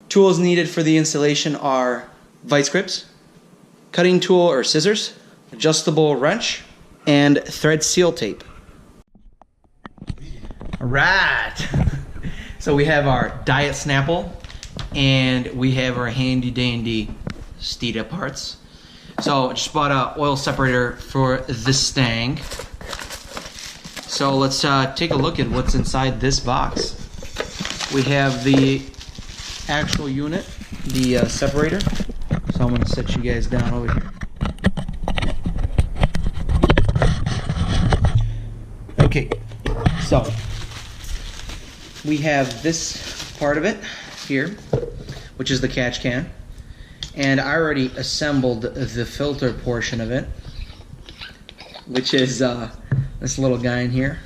Tools needed for the installation are vice grips, cutting tool or scissors, adjustable wrench, and thread seal tape. Alright, so we have our Diet Snapple and we have our handy dandy Steeda parts. So I just bought an oil separator for this Stang. So let's take a look at what's inside this box. We have the actual unit, the separator. So I'm going to set you guys down over here. Okay, so we have this part of it here, which is the catch can. And I already assembled the filter portion of it, which is this little guy in here.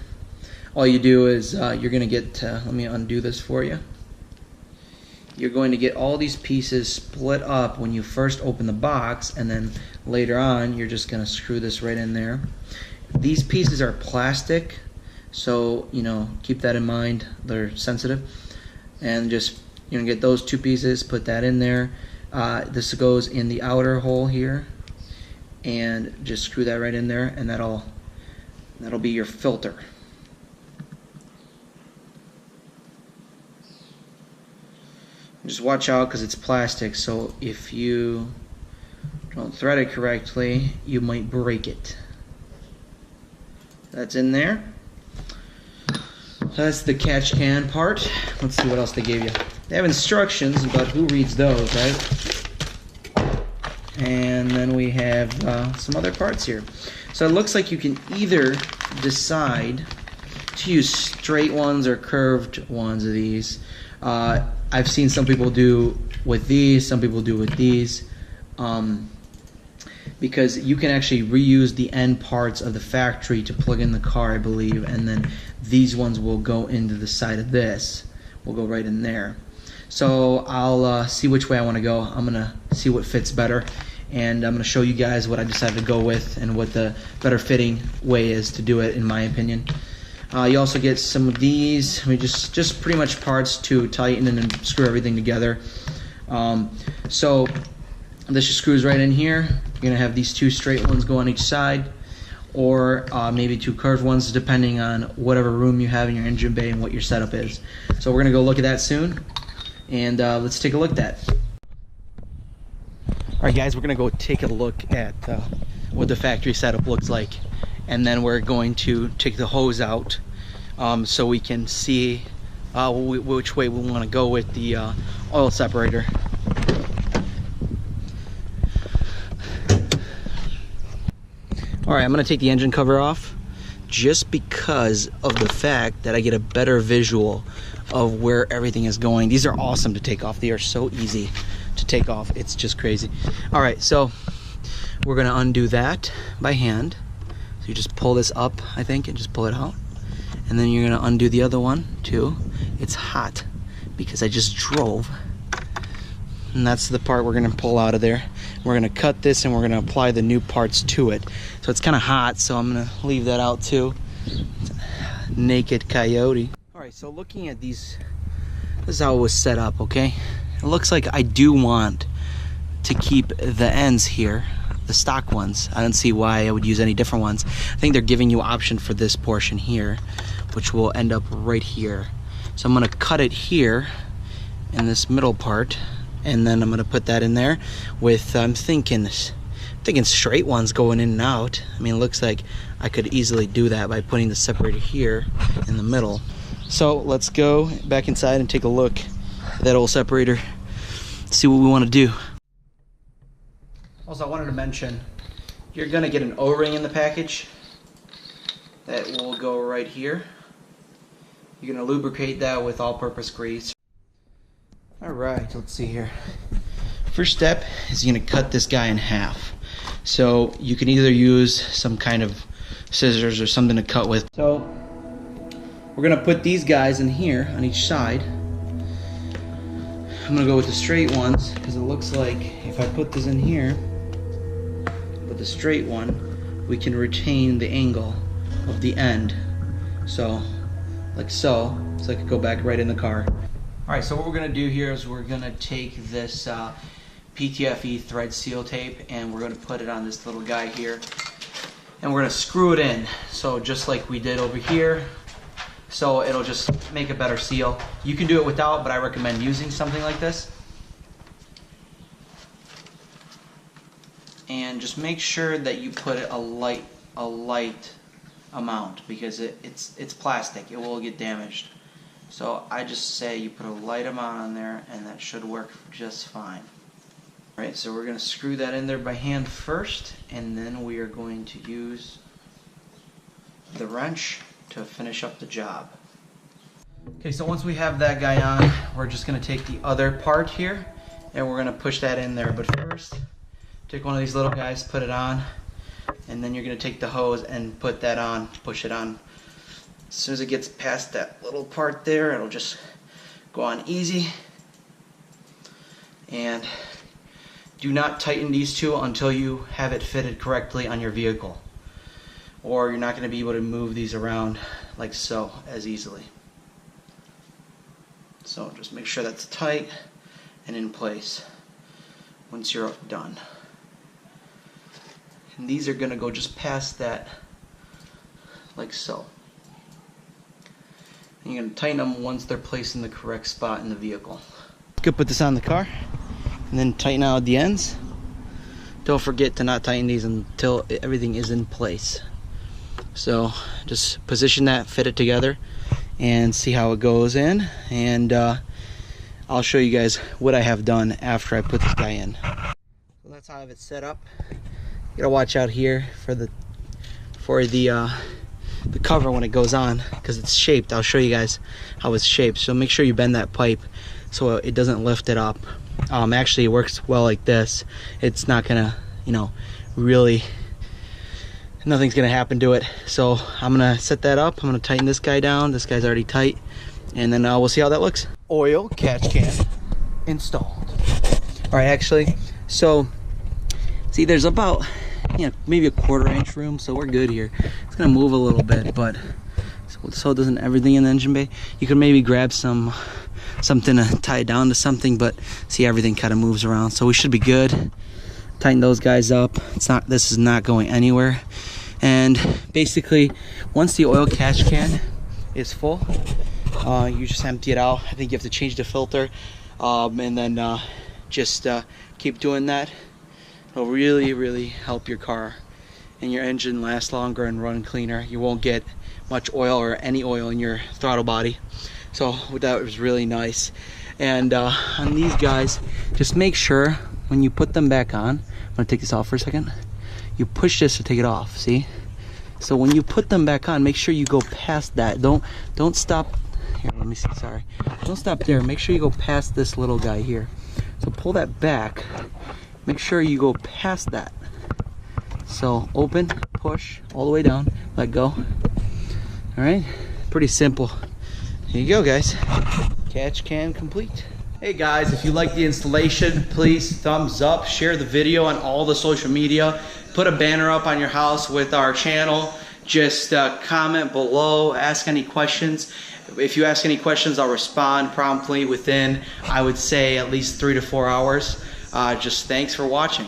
All you do is you're going to get, let me undo this for you. You're going to get all these pieces split up when you first open the box, and then later on you're just going to screw this right in there. These pieces are plastic, so you know, keep that in mind. They're sensitive. And just, you're going to get those two pieces, put that in there. This goes in the outer hole here, and just screw that right in there, and that'll be your filter. Just watch out because it's plastic, so if you don't thread it correctly, you might break it. That's in there. That's the catch can part. Let's see what else they gave you. They have instructions, but who reads those, right? And then we have some other parts here. So it looks like you can either decide to use straight ones or curved ones of these. I've seen some people do with these, some people do with these, because you can actually reuse the end parts of the factory to plug in the car, I believe, and then these ones will go into the side of this. Will go right in there. So I'll see which way I want to go. I'm going to see what fits better, and I'm going to show you guys what I decided to go with and what the better fitting way is to do it, in my opinion. You also get some of these, I mean, just pretty much parts to tighten and then screw everything together. So this just screws right in here. You're going to have these two straight ones go on each side, or maybe two curved ones, depending on whatever room you have in your engine bay and what your setup is. So we're going to go look at that soon, and let's take a look at that. Alright guys, we're going to go take a look at what the factory setup looks like, and then we're going to take the hose out so we can see which way we want to go with the oil separator. Alright, I'm going to take the engine cover off just because of the fact that I get a better visual of where everything is going. These are awesome to take off. They are so easy to take off. It's just crazy. Alright, so we're going to undo that by hand. So you just pull this up, I think, and just pull it out. And then you're going to undo the other one too. It's hot because I just drove. And that's the part we're going to pull out of there. We're going to cut this and we're going to apply the new parts to it. So it's kind of hot, so I'm going to leave that out too. Naked coyote. Alright, so looking at these, this is how it was set up, okay? It looks like I do want to keep the ends here, the stock ones. I don't see why I would use any different ones. I think they're giving you option for this portion here, which will end up right here. So I'm going to cut it here in this middle part, and then I'm going to put that in there with, I'm thinking straight ones going in and out. I mean, it looks like I could easily do that by putting the separator here in the middle. So let's go back inside and take a look at that old separator, see what we want to do. Also, I wanted to mention, you're going to get an O-ring in the package that will go right here. You're going to lubricate that with all-purpose grease. Alright, let's see here. First step is you're going to cut this guy in half. So you can either use some kind of scissors or something to cut with. So we're going to put these guys in here on each side. I'm going to go with the straight ones because it looks like if I put this in here with the straight one, we can retain the angle of the end. So like so I could go back right in the car. Alright, so what we're going to do here is we're going to take this PTFE thread seal tape and we're going to put it on this little guy here. And we're going to screw it in, so just like we did over here. So it'll just make a better seal. You can do it without, but I recommend using something like this. And just make sure that you put it a light amount, because it's plastic. It will get damaged. So I just say you put a light amount on there and that should work just fine. Alright, so we're going to screw that in there by hand first, and then we are going to use the wrench to finish up the job. Okay, so once we have that guy on, we're just going to take the other part here and we're going to push that in there. But first, take one of these little guys, put it on, and then you're going to take the hose and put that on, push it on. As soon as it gets past that little part there, it'll just go on easy. And do not tighten these two until you have it fitted correctly on your vehicle, or you're not going to be able to move these around like so as easily. So just make sure that's tight and in place once you're done. And these are going to go just past that like so. And you're going to tighten them once they're placed in the correct spot in the vehicle. You could put this on the car and then tighten out the ends. Don't forget to not tighten these until everything is in place. So just position that, fit it together, and see how it goes in. And I'll show you guys what I have done after I put this guy in. So that's how I have it set up. You gotta watch out here for the cover when it goes on, because it's shaped. I'll show you guys how it's shaped. So make sure you bend that pipe so it doesn't lift it up. Actually, it works well like this. It's not gonna, really, nothing's gonna happen to it. So I'm gonna set that up. I'm gonna tighten this guy down. This guy's already tight, and then we'll see how that looks. Oil catch can installed. All right, actually, so see, there's about maybe a 1/4 inch room, so we're good here. It's gonna move a little bit, but so it doesn't everything in the engine bay. You could maybe grab something to tie it down to something, but see, everything kind of moves around, so we should be good. Tighten those guys up. This is not going anywhere. And basically, once the oil catch can is full, you just empty it out. I think you have to change the filter, and then just keep doing that. It'll really help your car and your engine last longer and run cleaner. You won't get much oil or any oil in your throttle body. So that was really nice. And on these guys, just make sure when you put them back on, I'm gonna take this off for a second. You push this to take it off, see? So when you put them back on, make sure you go past that. Don't stop. Here, let me see, sorry. Don't stop there. Make sure you go past this little guy here. So pull that back. Make sure you go past that. So open, push, all the way down, let go. All right, pretty simple. Here you go, guys. Catch can complete. Hey guys, if you like the installation, please thumbs up, share the video on all the social media, put a banner up on your house with our channel. Just comment below, ask any questions. If you ask any questions, I'll respond promptly within, I would say, at least 3 to 4 hours. Just thanks for watching.